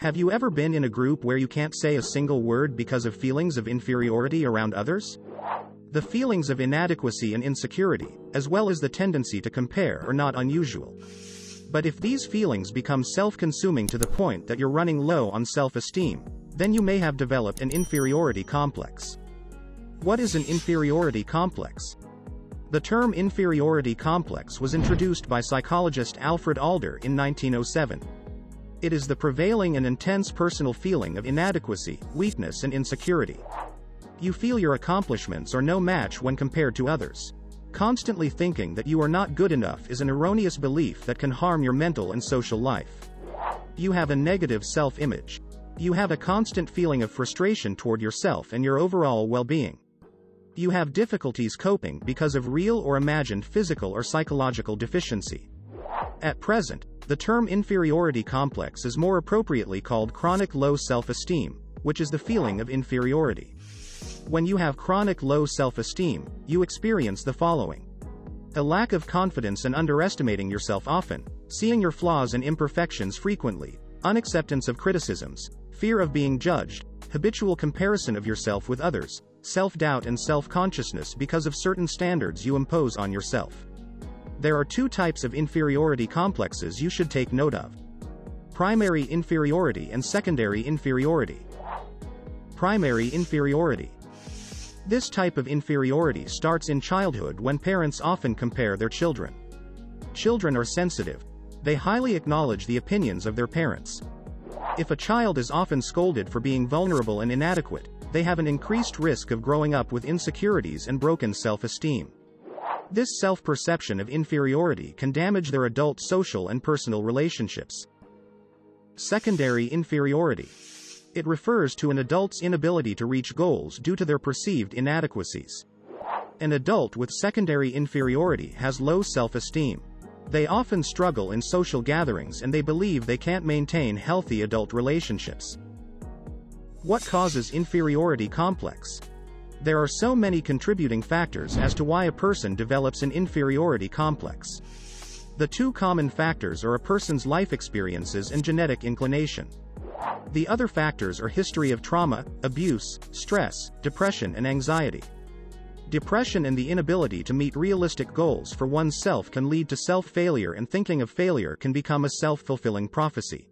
Have you ever been in a group where you can't say a single word because of feelings of inferiority around others? The feelings of inadequacy and insecurity, as well as the tendency to compare, are not unusual. But if these feelings become self-consuming to the point that you're running low on self-esteem, then you may have developed an inferiority complex. What is an inferiority complex? The term inferiority complex was introduced by psychologist Alfred Adler in 1907. It is the prevailing and intense personal feeling of inadequacy, weakness and insecurity. You feel your accomplishments are no match when compared to others. Constantly thinking that you are not good enough is an erroneous belief that can harm your mental and social life. You have a negative self-image. You have a constant feeling of frustration toward yourself and your overall well-being. You have difficulties coping because of real or imagined physical or psychological deficiency. At present, the term inferiority complex is more appropriately called chronic low self-esteem, which is the feeling of inferiority. When you have chronic low self-esteem, you experience the following: a lack of confidence and underestimating yourself often, seeing your flaws and imperfections frequently, unacceptance of criticisms, fear of being judged, habitual comparison of yourself with others, self-doubt and self-consciousness because of certain standards you impose on yourself. There are two types of inferiority complexes you should take note of: primary inferiority and secondary inferiority. Primary inferiority. This type of inferiority starts in childhood when parents often compare their children. Children are sensitive. They highly acknowledge the opinions of their parents. If a child is often scolded for being vulnerable and inadequate, they have an increased risk of growing up with insecurities and broken self-esteem. This self-perception of inferiority can damage their adult social and personal relationships. Secondary inferiority. It refers to an adult's inability to reach goals due to their perceived inadequacies. An adult with secondary inferiority has low self-esteem. They often struggle in social gatherings and they believe they can't maintain healthy adult relationships. What causes inferiority complex? There are so many contributing factors as to why a person develops an inferiority complex. The two common factors are a person's life experiences and genetic inclination. The other factors are history of trauma, abuse, stress, depression and anxiety. Depression and the inability to meet realistic goals for oneself can lead to self-failure, and thinking of failure can become a self-fulfilling prophecy.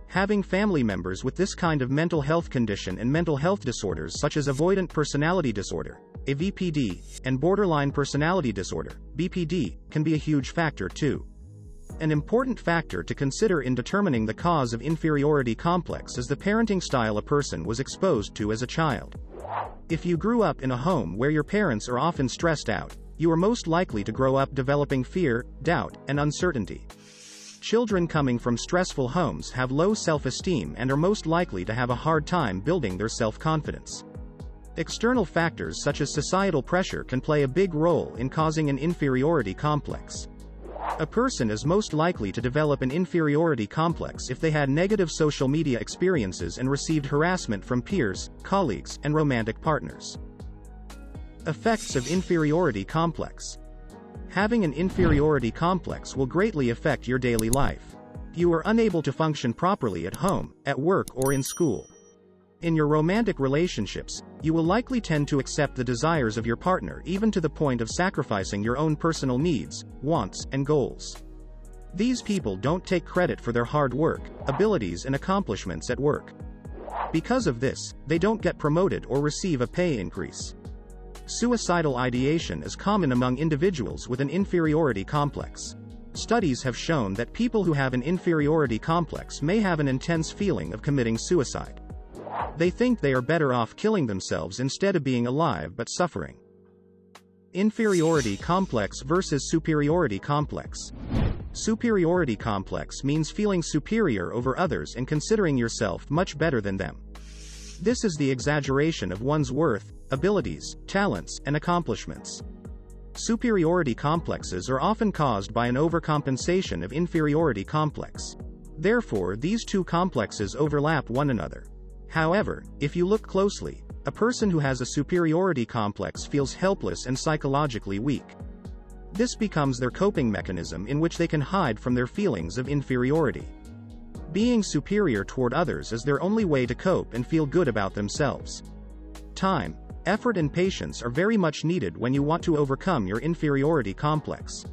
Having family members with this kind of mental health condition and mental health disorders such as avoidant personality disorder, AVPD, and borderline personality disorder, BPD, can be a huge factor too. An important factor to consider in determining the cause of inferiority complex is the parenting style a person was exposed to as a child. If you grew up in a home where your parents are often stressed out, you are most likely to grow up developing fear, doubt, and uncertainty. Children coming from stressful homes have low self-esteem and are most likely to have a hard time building their self-confidence. External factors such as societal pressure can play a big role in causing an inferiority complex. A person is most likely to develop an inferiority complex if they had negative social media experiences and received harassment from peers, colleagues, and romantic partners. Effects of inferiority complex. Having an inferiority complex will greatly affect your daily life. You are unable to function properly at home, at work, or in school. In your romantic relationships, you will likely tend to accept the desires of your partner even to the point of sacrificing your own personal needs, wants, and goals. These people don't take credit for their hard work, abilities, and accomplishments at work. Because of this, they don't get promoted or receive a pay increase. Suicidal ideation is common among individuals with an inferiority complex. Studies have shown that people who have an inferiority complex may have an intense feeling of committing suicide. They think they are better off killing themselves instead of being alive but suffering. Inferiority complex versus superiority complex. Superiority complex means feeling superior over others and considering yourself much better than them. This is the exaggeration of one's worth, abilities, talents, and accomplishments. Superiority complexes are often caused by an overcompensation of inferiority complex. Therefore, these two complexes overlap one another. However, if you look closely, a person who has a superiority complex feels helpless and psychologically weak. This becomes their coping mechanism in which they can hide from their feelings of inferiority. Being superior toward others is their only way to cope and feel good about themselves. Time, effort and patience are very much needed when you want to overcome your inferiority complex.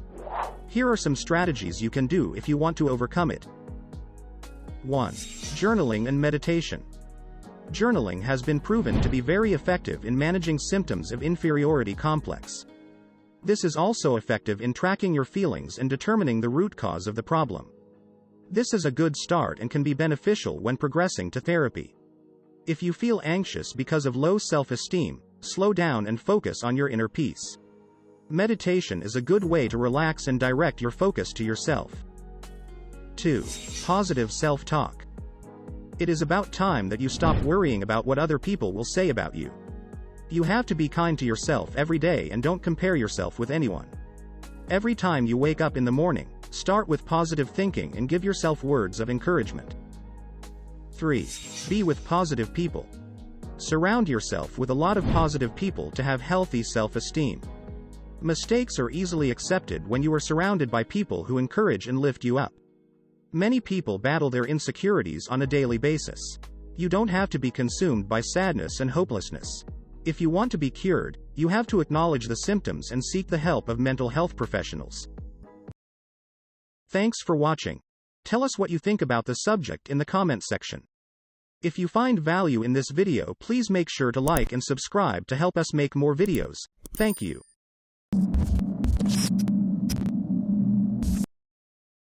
Here are some strategies you can do if you want to overcome it. 1. Journaling and meditation. Journaling has been proven to be very effective in managing symptoms of inferiority complex. This is also effective in tracking your feelings and determining the root cause of the problem. This is a good start and can be beneficial when progressing to therapy. If you feel anxious because of low self-esteem, slow down and focus on your inner peace. Meditation is a good way to relax and direct your focus to yourself. 2. Positive self-talk. It is about time that you stop worrying about what other people will say about you. You have to be kind to yourself every day and don't compare yourself with anyone. Every time you wake up in the morning, start with positive thinking and give yourself words of encouragement. 3. Be with positive people. Surround yourself with a lot of positive people to have healthy self-esteem. Mistakes are easily accepted when you are surrounded by people who encourage and lift you up. Many people battle their insecurities on a daily basis. You don't have to be consumed by sadness and hopelessness. If you want to be cured, you have to acknowledge the symptoms and seek the help of mental health professionals. Thanks for watching. Tell us what you think about the subject in the comment section. If you find value in this video, please make sure to like and subscribe to help us make more videos. Thank you.